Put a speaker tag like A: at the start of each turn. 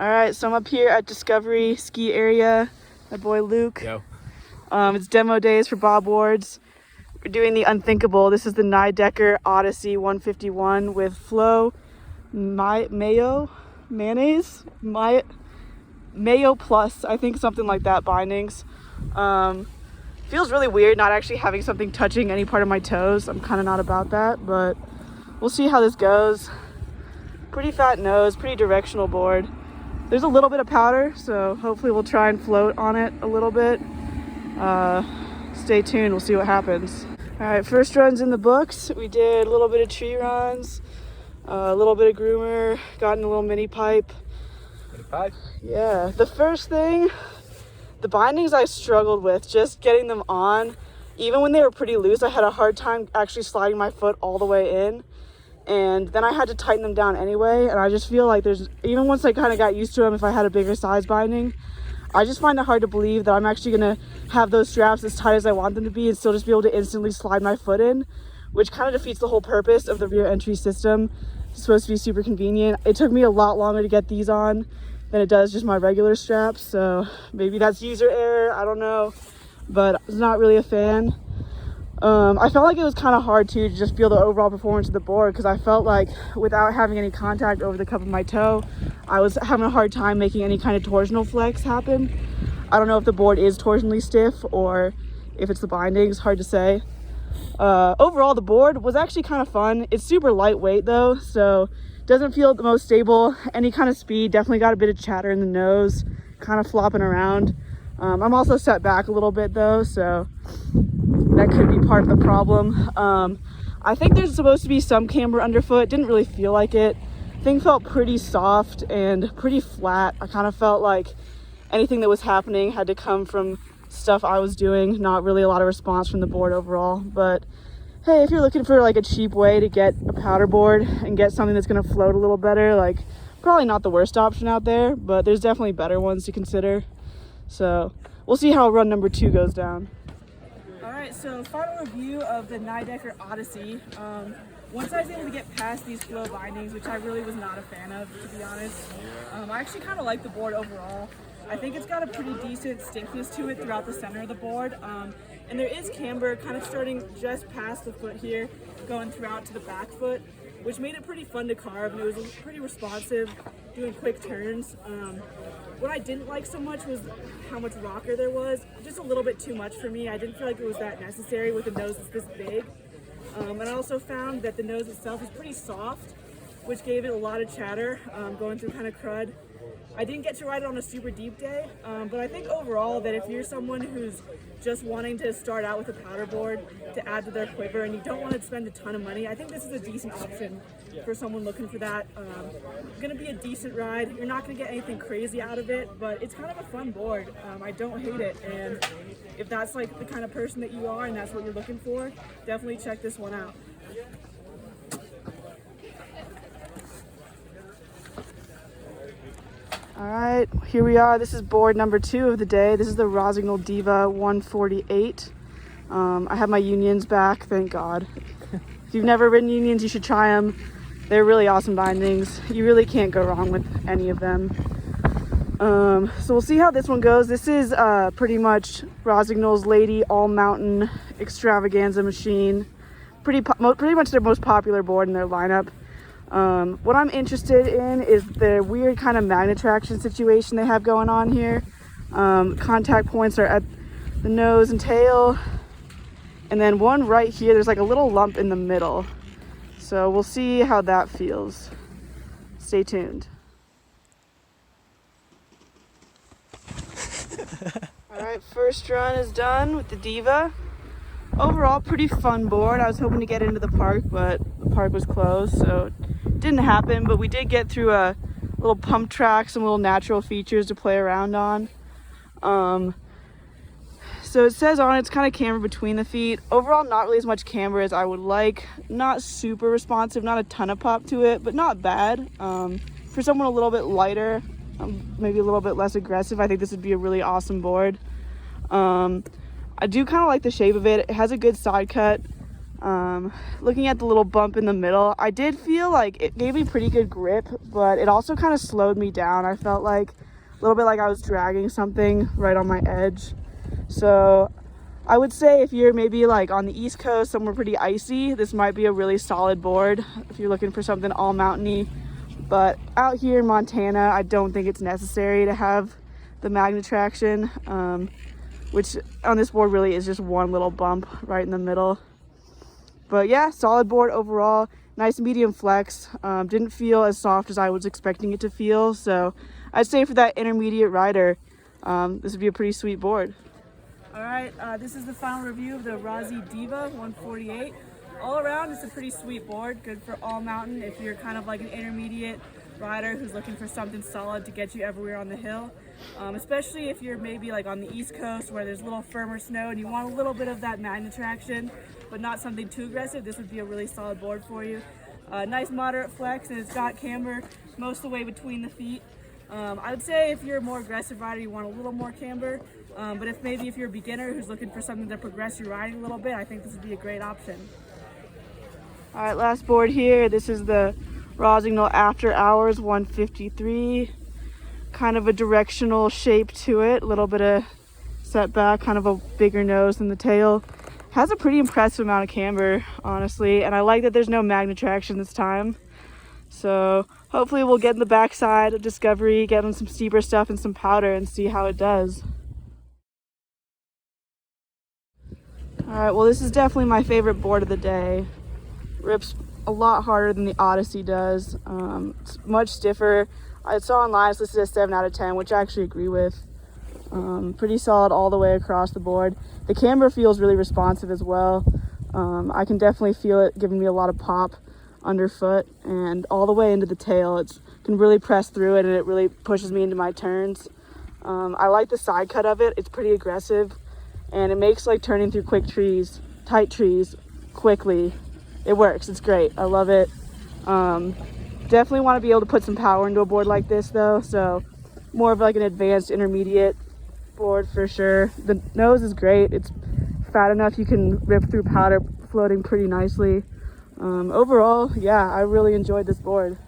A: All right, so I'm up here at Discovery Ski Area. My boy Luke.
B: Yo.
A: It's demo days for bobboards. We're doing the unthinkable. This is the Nidecker Odyssey 151 with Flow Mayo Plus, I think, something like that, bindings. Feels really weird not actually having something touching any part of my toes. I'm kind of not about that, but we'll see how this goes. Pretty fat nose, pretty directional board. There's a little bit of powder, so hopefully we'll try and float on it a little bit. Stay tuned, we'll see what happens. All right, first run's in the books. We did a little bit of tree runs, a little bit of groomer, got in a little mini pipe.
B: Mini pipe?
A: Yeah, the first thing, the bindings I struggled with, just getting them on. Even when they were pretty loose, I had a hard time actually sliding my foot all the way in. And then I had to tighten them down anyway. And I just feel like even once I kind of got used to them, if I had a bigger size binding, I just find it hard to believe that I'm actually gonna have those straps as tight as I want them to be and still just be able to instantly slide my foot in, which kind of defeats the whole purpose of the rear entry system. It's supposed to be super convenient. It took me a lot longer to get these on than it does just my regular straps. So maybe that's user error, I don't know, but I was not really a fan. I felt like it was kind of hard too to just feel the overall performance of the board, because I felt like without having any contact over the cup of my toe, I was having a hard time making any kind of torsional flex happen. I don't know if the board is torsionally stiff or if it's the bindings, hard to say. Overall, the board was actually kind of fun. It's super lightweight though, so doesn't feel the most stable. Any kind of speed, definitely got a bit of chatter in the nose, kind of flopping around. I'm also set back a little bit though, so that could be part of the problem. I think there's supposed to be some camber underfoot. Didn't really feel like it. Thing felt pretty soft and pretty flat. I kind of felt like anything that was happening had to come from stuff I was doing, not really a lot of response from the board overall. But hey, if you're looking for like a cheap way to get a powder board and get something that's going to float a little better, like probably not the worst option out there, but there's definitely better ones to consider. So we'll see how run number 2 goes down. All right, so final review of the Nidecker Odyssey. Once I was able to get past these flow bindings, which I really was not a fan of, to be honest, I actually kind of like the board overall. I think it's got a pretty decent stiffness to it throughout the center of the board. And there is camber kind of starting just past the foot here, going throughout to the back foot, which made it pretty fun to carve, and it was pretty responsive, doing quick turns. What I didn't like so much was how much rocker there was. Just a little bit too much for me. I didn't feel like it was that necessary with a nose that's this big. And I also found that the nose itself is pretty soft, which gave it a lot of chatter, going through kind of crud. I didn't get to ride it on a super deep day, but I think overall that if you're someone who's just wanting to start out with a powder board to add to their quiver and you don't want to spend a ton of money, I think this is a decent option for someone looking for that. Going to be a decent ride. You're not going to get anything crazy out of it, but it's kind of a fun board. I don't hate it, and if that's like the kind of person that you are and that's what you're looking for, definitely check this one out. All right, here we are. This is board number 2 of the day. This is the Rossignol Diva 148. I have my unions back, thank God. If you've never ridden unions, you should try them. They're really awesome bindings. You really can't go wrong with any of them. So we'll see how this one goes. This is pretty much Rossignol's Lady All Mountain Extravaganza machine. Pretty much their most popular board in their lineup. What I'm interested in is the weird kind of magnet traction situation they have going on here. Contact points are at the nose and tail, and then one right here, there's like a little lump in the middle. So we'll see how that feels. Stay tuned. All right, first run is done with the Diva. Overall, pretty fun board. I was hoping to get into the park, but the park was closed, so it didn't happen. But we did get through a little pump track, some little natural features to play around on. So it says on it's kind of camber between the feet. Overall, not really as much camber as I would like. Not super responsive, not a ton of pop to it, but not bad. For someone a little bit lighter, maybe a little bit less aggressive, I think this would be a really awesome board. I do kind of like the shape of it. It has a good side cut. Looking at the little bump in the middle, I did feel like it gave me pretty good grip, but it also kind of slowed me down. I felt like a little bit like I was dragging something right on my edge. So I would say if you're maybe like on the East Coast, somewhere pretty icy, this might be a really solid board if you're looking for something all mountainy. But out here in Montana, I don't think it's necessary to have the magnet traction, which on this board really is just one little bump right in the middle. But yeah, solid board overall, nice medium flex. Didn't feel as soft as I was expecting it to feel. So I'd say for that intermediate rider, this would be a pretty sweet board. All right, this is the final review of the Rossignol Diva 148. All around, it's a pretty sweet board, good for all mountain if you're kind of like an intermediate rider who's looking for something solid to get you everywhere on the hill. Especially if you're maybe like on the East Coast where there's a little firmer snow and you want a little bit of that magnet traction, but not something too aggressive, this would be a really solid board for you. Nice moderate flex, and it's got camber most of the way between the feet. I would say if you're a more aggressive rider, you want a little more camber, but if you're a beginner who's looking for something to progress your riding a little bit, I think this would be a great option. All right, last board here. This is the Rossignol After Hours 153. Kind of a directional shape to it, a little bit of setback, kind of a bigger nose than the tail. Has a pretty impressive amount of camber, honestly, and I like that there's no magnet traction this time. So hopefully we'll get in the backside of Discovery, get on some steeper stuff and some powder and see how it does. All right, well, this is definitely my favorite board of the day. Rips a lot harder than the Odyssey does. It's much stiffer. I saw online it's listed as 7 out of 10, which I actually agree with. Pretty solid all the way across the board. The camber feels really responsive as well. I can definitely feel it giving me a lot of pop underfoot, and all the way into the tail. It can really press through it, and it really pushes me into my turns. I like the side cut of it. It's pretty aggressive, and it makes like turning through tight trees quickly. It works. It's great. I love it. Definitely want to be able to put some power into a board like this though, so more of like an advanced intermediate board for sure. The nose is great. It's fat enough you can rip through powder floating pretty nicely. Overall, yeah, I really enjoyed this board.